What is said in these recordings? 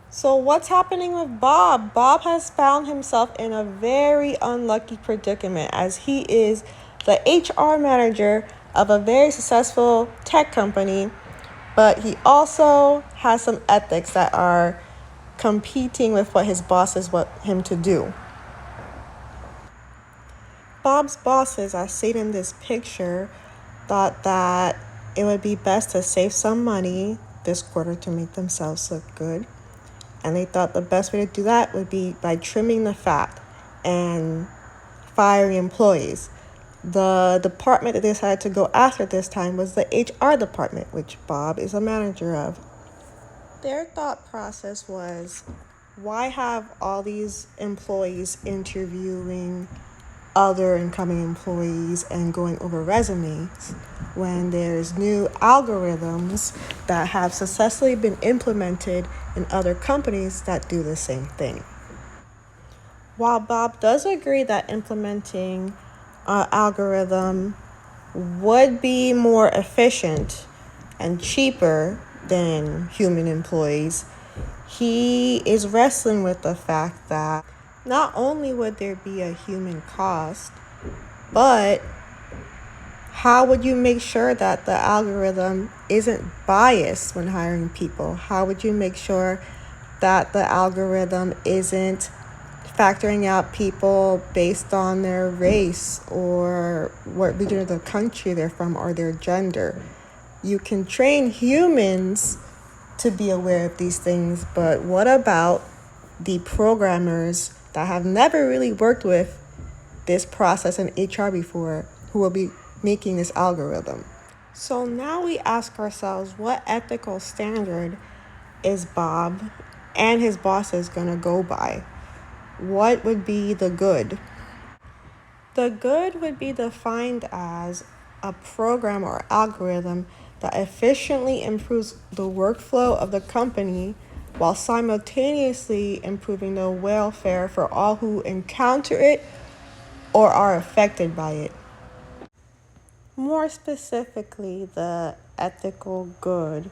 So what's happening with Bob? Bob has found himself in a very unlucky predicament as he is the HR manager of a very successful tech company, but he also has some ethics that are competing with what his bosses want him to do. Bob's bosses, as seen in this picture, thought that it would be best to save some money this quarter to make themselves look good. And they thought the best way to do that would be by trimming the fat and firing employees. The department that they decided to go after this time was the HR department, which Bob is a manager of. Their thought process was, why have all these employees interviewing other incoming employees and going over resumes when there's new algorithms that have successfully been implemented in other companies that do the same thing. While Bob does agree that implementing an algorithm would be more efficient and cheaper than human employees, he is wrestling with the fact that not only would there be a human cost, but how would you make sure that the algorithm isn't biased when hiring people? How would you make sure that the algorithm isn't factoring out people based on their race or what region of the country they're from or their gender? You can train humans to be aware of these things, but what about the programmers that have never really worked with this process in HR before who will be making this algorithm? So now we ask ourselves, what ethical standard is Bob and his bosses going to go by? What would be the good? The good would be defined as a program or algorithm that efficiently improves the workflow of the company while simultaneously improving the welfare for all who encounter it or are affected by it. More specifically, the ethical good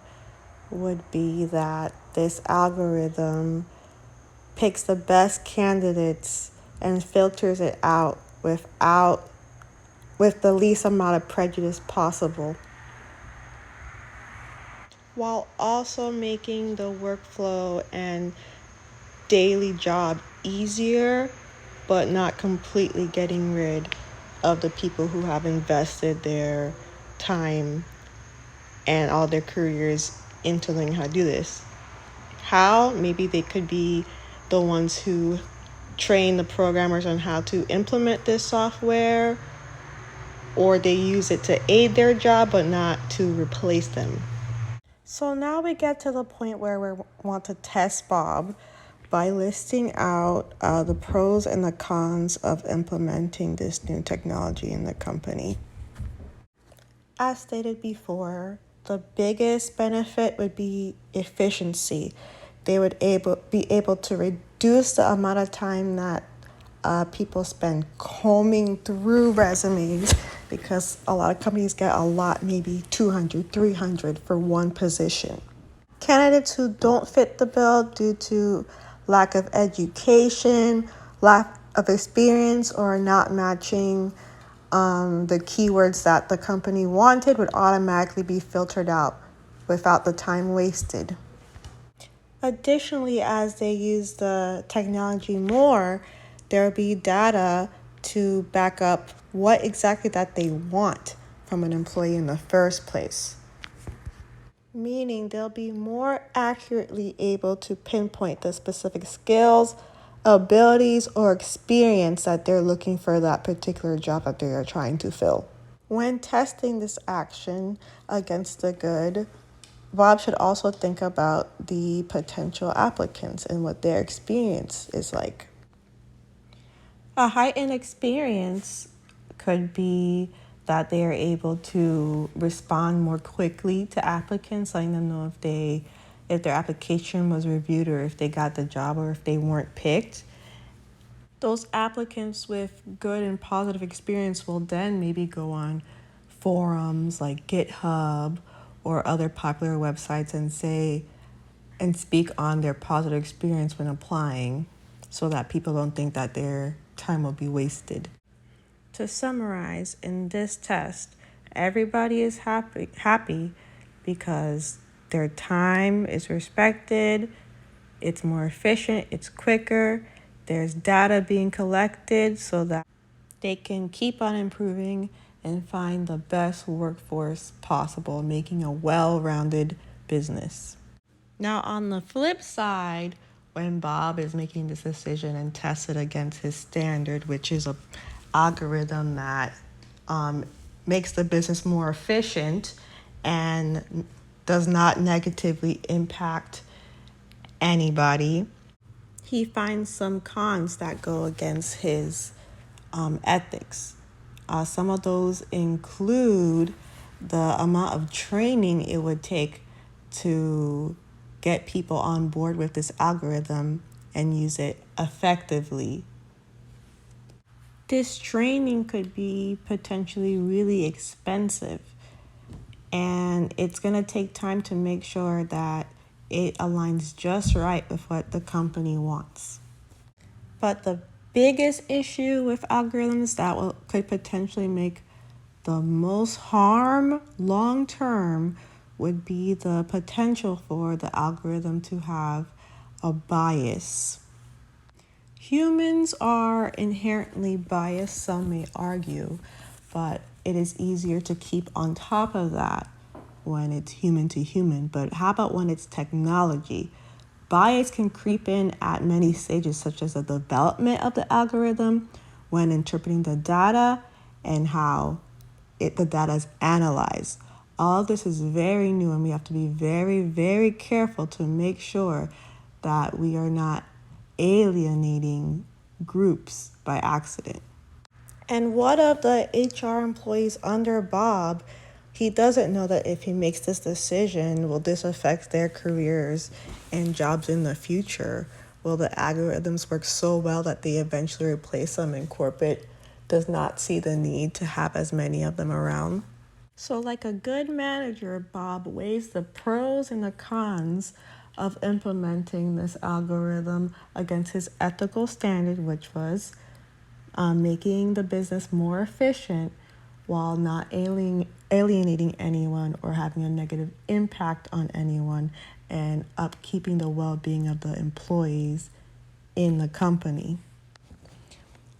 would be that this algorithm picks the best candidates and filters it out with the least amount of prejudice possible, while also making the workflow and daily job easier, but not completely getting rid of the people who have invested their time and all their careers into learning how to do this. How? Maybe they could be the ones who train the programmers on how to implement this software, or they use it to aid their job but not to replace them. So now we get to the point where we want to test Bob by listing out the pros and the cons of implementing this new technology in the company. As stated before, the biggest benefit would be efficiency. They would be able to reduce the amount of time that people spend combing through resumes, because a lot of companies get a lot, maybe 200, 300 for one position. Candidates who don't fit the bill due to lack of education, lack of experience, or not matching the keywords that the company wanted would automatically be filtered out without the time wasted. Additionally, as they use the technology more, there will be data to back up what exactly that they want from an employee in the first place. Meaning they'll be more accurately able to pinpoint the specific skills, abilities, or experience that they're looking for that particular job that they are trying to fill. When testing this action against the good, Bob should also think about the potential applicants and what their experience is like. A heightened experience could be that they are able to respond more quickly to applicants, letting them know if their application was reviewed or if they got the job or if they weren't picked. Those applicants with good and positive experience will then maybe go on forums like GitHub or other popular websites and say and speak on their positive experience when applying so that people don't think that their time will be wasted. To summarize, in this test, everybody is happy because their time is respected, it's more efficient, it's quicker, there's data being collected so that they can keep on improving and find the best workforce possible, making a well-rounded business. Now, on the flip side, when Bob is making this decision and tests it against his standard, which is an algorithm that makes the business more efficient and does not negatively impact anybody, he finds some cons that go against his ethics. Some of those include the amount of training it would take to get people on board with this algorithm and use it effectively. This training could be potentially really expensive, and it's going to take time to make sure that it aligns just right with what the company wants. But the biggest issue with algorithms that could potentially make the most harm long term would be the potential for the algorithm to have a bias. Humans are inherently biased, some may argue, but it is easier to keep on top of that when it's human to human. But how about when it's technology? Bias can creep in at many stages, such as the development of the algorithm, when interpreting the data, and how the data is analyzed. All of this is very new, and we have to be very, very careful to make sure that we are not alienating groups by accident. And what of the HR employees under Bob? He doesn't know that if he makes this decision, will this affect their careers and jobs in the future? Will the algorithms work so well that they eventually replace them and corporate does not see the need to have as many of them around? So like a good manager, Bob weighs the pros and the cons of implementing this algorithm against his ethical standard, which was making the business more efficient while not alienating anyone or having a negative impact on anyone, and upkeeping the well-being of the employees in the company.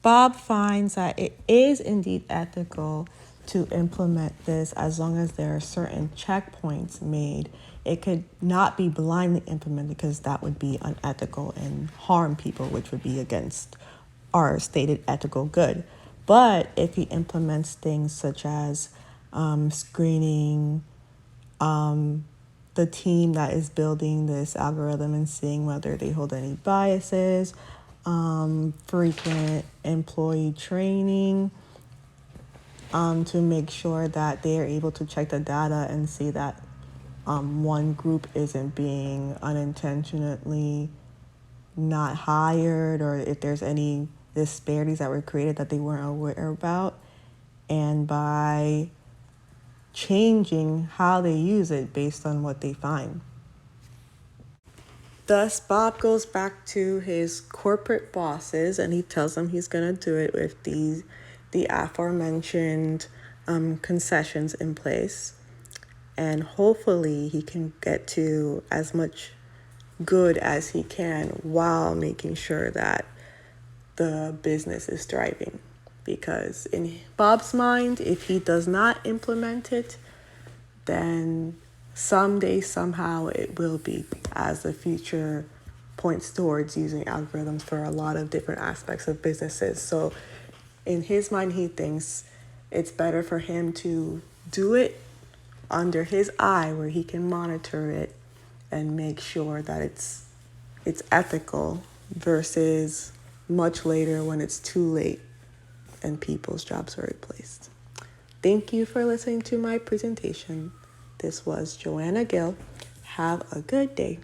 Bob finds that it is indeed ethical to implement this as long as there are certain checkpoints made. It could not be blindly implemented because that would be unethical and harm people, which would be against our stated ethical good. But if he implements things such as screening the team that is building this algorithm and seeing whether they hold any biases, frequent employee training, to make sure that they are able to check the data and see that one group isn't being unintentionally not hired, or if there's any disparities that were created that they weren't aware about, and by changing how they use it based on what they find. Thus, Bob goes back to his corporate bosses and he tells them he's going to do it with the aforementioned concessions in place. And hopefully he can get to as much good as he can while making sure that the business is thriving. Because in Bob's mind, if he does not implement it, then someday, somehow, it will be, as the future points towards using algorithms for a lot of different aspects of businesses. So in his mind, he thinks it's better for him to do it under his eye where he can monitor it and make sure that it's ethical versus much later when it's too late and people's jobs are replaced. Thank you for listening to my presentation. This was Joanna Gill. Have a good day.